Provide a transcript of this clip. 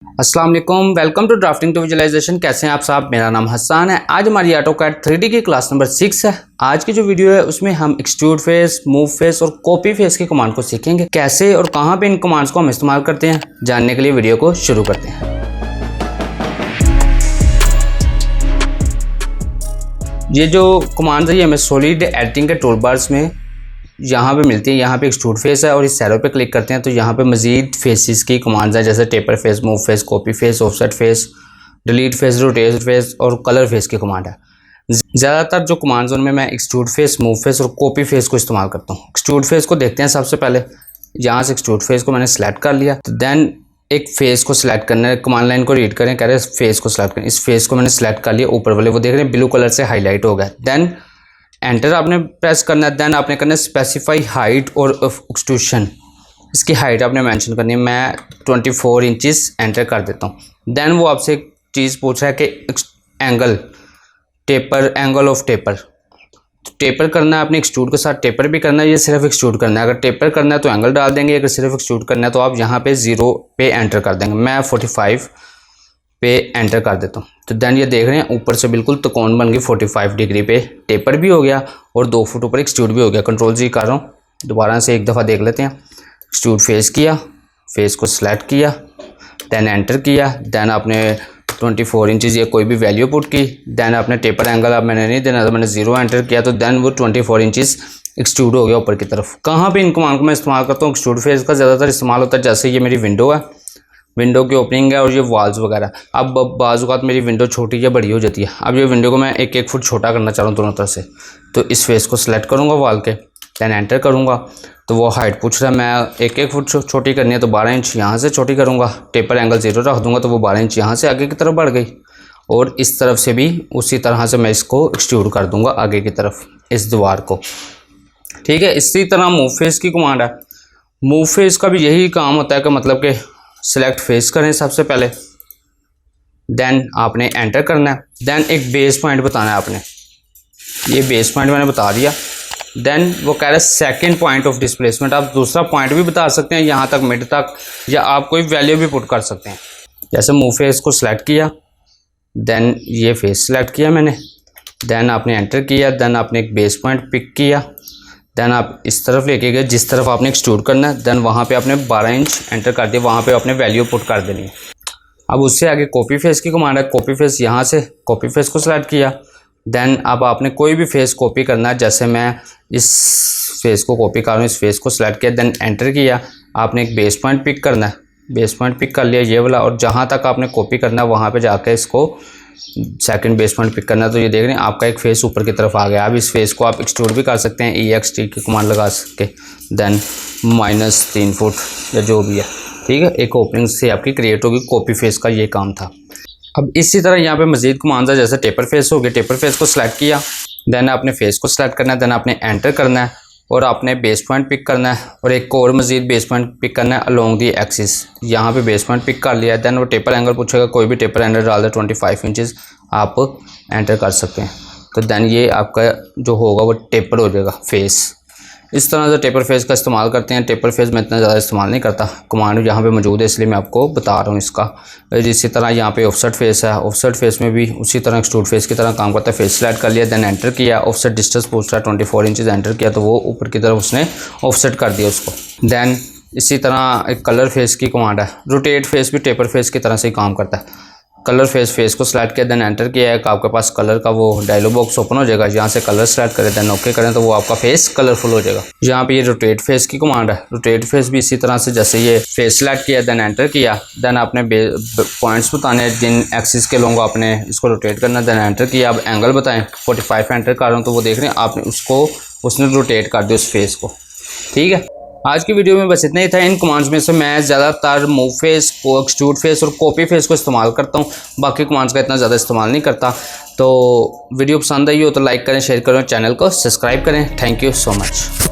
अस्सलाम वालेकुम, welcome to drafting to visualisation. कैसे हैं आप साहब? मेरा नाम हसन है। आज हमारी ऑटोकैड 3D की क्लास नंबर 6 है। आज की जो वीडियो है उसमें हम एक्सट्रूड फेस, मूव फेस और कॉपी फेस की कमांड को सीखेंगे। कैसे और कहां पे इन कमांड्स को हम इस्तेमाल करते हैं, जानने के लिए वीडियो को शुरू करते हैं। ये जो कमांड्स है ये हमें सॉलिड एडिटिंग के टूल बार्स में यहाँ पे मिलती है। यहाँ पे एक्सट्रूड फेस है और इस एरो पे क्लिक करते हैं तो यहाँ पे मजीद फेसेस की कमांड्स है, जैसे taper face, move face, copy face, offset face, delete face, rotate face और कलर फेस की कमांड है। ज़्यादातर जो कमांड्स उनमें मैं एक्सट्रूड फेस, मूव फेस और कॉपी फेस को इस्तेमाल करता हूँ। एक्सट्रूड फेस को देखते हैं। सबसे पहले यहाँ से एक्सट्रूड फेस को मैंने सेलेक्ट कर लिया, तो देन एक फेस को सिलेक्ट करना है। कमांड लाइन को रीड करें, कह रहे हैं फेस को सिलेक्ट करें। इस फेस को मैंने सेलेक्ट कर लिया, ऊपर वाले वो देख रहे हैं ब्लू कलर से हाईलाइट हो गया। देन एंटर आपने प्रेस करना है। देन आपने करना है स्पेसिफाई हाइट और एक्सट्रूशन। इसकी हाइट आपने मेंशन करनी है। मैं 24 इंचेस एंटर कर देता हूँ। देन वो आपसे एक चीज़ पूछ रहा है कि angle taper, angle of taper. तो टेपर करना है आपने एक्सट्रूड के साथ, टेपर भी करना है, ये सिर्फ एक्सट्रूड करना है। अगर टेपर करना है तो एंगल डाल देंगे, अगर सिर्फ एक्सट्रूड करना है तो आप यहाँ पे 0 पे एंटर कर देंगे। मैं 45 पे एंटर कर देता हूँ। तो देन ये देख रहे हैं ऊपर से बिल्कुल त्रिकोण बन गई 45 डिग्री पे। टेपर भी हो गया और 2 फुट ऊपर एक्सट्रूड भी हो गया। कंट्रोल जी कर रहा हूँ, दोबारा से एक दफ़ा देख लेते हैं। एक्सट्रूड फेस किया, फेस को सिलेक्ट किया, देन एंटर किया। देन आपने 24 इंचज़ या कोई भी वैल्यू पुट की। देन आपने टेपर एंगल अब मैंने नहीं देना, तो मैंने 0 एंटर किया, तो देन वो 24 इंचज़ एक्सट्रूड हो गया ऊपर की तरफ। कहाँ पे इन कमांड को मैं इस्तेमाल करता हूँ? एक्सट्रूड फेस का ज़्यादातर इस्तेमाल होता है। जैसे ये मेरी विंडो है, विंडो की ओपनिंग है और ये वॉल्स वगैरह। अब बाज़ औक़ात मेरी विंडो छोटी या बड़ी हो जाती है। अब ये विंडो को मैं 1-1 फुट छोटा करना चाह रहा हूँ दोनों तरफ से, तो इस फेस को सिलेक्ट करूँगा वॉल के, दैन एंटर करूँगा। तो वो हाइट पूछ रहा है, मैं 1-1 फुट छोटी करनी है तो 12 इंच यहाँ से छोटी करूँगा। टेपर एंगल 0 रख दूँगा तो वो 12 इंच यहाँ से आगे की तरफ बढ़ गई। और इस तरफ से भी उसी तरह से मैं इसको एक्सट्रूड कर दूँगा आगे की तरफ, इस दीवार को। ठीक है। इसी तरह मूव फेस की कमांड है। मूव फेस का भी यही काम होता है कि मतलब कि सिलेक्ट फेस करें सबसे पहले, देन आपने एंटर करना है। देन एक बेस पॉइंट बताना है आपने, ये बेस पॉइंट मैंने बता दिया। देन वो कह रहा है सेकंड पॉइंट ऑफ डिस्प्लेसमेंट। आप दूसरा पॉइंट भी बता सकते हैं, यहाँ तक मिड तक, या आप कोई वैल्यू भी पुट कर सकते हैं। जैसे मूव फेस को सिलेक्ट किया, देन ये फेस सिलेक्ट किया मैंने, देन आपने एंटर किया, देन आपने एक बेस पॉइंट पिक किया, देन आप इस तरफ लेके गए जिस तरफ आपने एक्सट्रूड करना है। देन वहाँ पे आपने 12 इंच एंटर कर दिया, वहाँ पे आपने वैल्यू पुट कर देनी है। अब उससे आगे कॉपी फेस की कमांड है। कॉपी फेस, यहाँ से कॉपी फेस को सिलेक्ट किया, देन अब आपने कोई भी फेस कॉपी करना है। जैसे मैं इस फेस को कॉपी कर रहा हूँ, इस फेस को सिलेक्ट किया, देन एंटर किया। आपने एक बेस पॉइंट पिक करना है, बेस पॉइंट पिक कर लिया ये वाला, और जहाँ तक आपने कॉपी करना है वहाँ पर जाकर इसको सेकंड बेस पॉइंट पिक करना है। तो ये देख रहे हैं आपका एक फेस ऊपर की तरफ आ गया। अब इस फेस को आप एक्सट्रूड भी कर सकते हैं EXT की कमांड लगा सके, देन -3 फुट या जो भी है। ठीक है, एक ओपनिंग से आपकी क्रिएट होगी। कॉपी फेस का ये काम था। अब इसी तरह यहाँ पे मजीद कमांड है, जैसे टेपर फेस हो गया। टेपर फेस को सिलेक्ट किया, देन आपने फेस को सिलेक्ट करना है, देन आपने एंटर करना है और आपने बेस पॉइंट पिक करना है और एक और मजीद बेस पॉइंट पिक करना है अलोंग दी एक्सिस। यहाँ पे बेस पॉइंट पिक कर लिया है। देन वो टेपर एंगल पूछेगा, कोई भी टेपर एंगल डाल दे 25 इंचज़ आप एंटर कर सकते हैं। तो देन ये आपका जो होगा वो टेपर हो जाएगा फेस। इस तरह से टेपर फेस का इस्तेमाल करते हैं। टेपर फेस में इतना ज़्यादा इस्तेमाल नहीं करता, कमांड यहाँ पे मौजूद है इसलिए मैं आपको बता रहा हूँ इसका। इसी तरह यहाँ पे ऑफसेट फेस है। ऑफसेट फेस में भी उसी तरह एक्सट्रूड फेस की तरह काम करता है। फेस सेलेक्ट कर लिया, देन एंटर किया। ऑफसेट डिस्टेंस पूछ रहा है 24 इंचज़, एंटर किया तो वो ऊपर की तरफ उसने ऑफसेट कर दिया उसको। देन इसी तरह एक कलर फेस की कमांड है। रोटेट फेस भी टेपर फेस की तरह से ही काम करता है। कलर फेस, फेस को सिलेक्ट किया, देन एंटर किया है। आपके पास कलर का वो डायलॉग बॉक्स ओपन हो जाएगा। यहाँ से कलर सेलेक्ट करें, देन ओके करें तो वो आपका फेस कलरफुल हो जाएगा। यहाँ पे ये रोटेट फेस की कमांड है। रोटेट फेस भी इसी तरह से, जैसे ये फेस सेलेक्ट किया, देन एंटर किया, देन आपने पॉइंट्स बताने हैं जिन एक्सिस के लोगों आपने इसको रोटेट करना है, देन एंटर किया। अब एंगल बताएं, 45 एंटर कर रहा हूँ तो वो देख रहे हैं आपने उसने रोटेट कर दिया उस फेस को। ठीक है, आज की वीडियो में बस इतना ही था। इन कमांड्स में से मैं ज़्यादातर मूव फेस, एक्सट्रूड फेस और कॉपी फेस को इस्तेमाल करता हूँ। बाकी कमांड्स का इतना ज़्यादा इस्तेमाल नहीं करता। तो वीडियो पसंद आई हो तो लाइक करें, शेयर करें, चैनल को सब्सक्राइब करें। Thank you so much.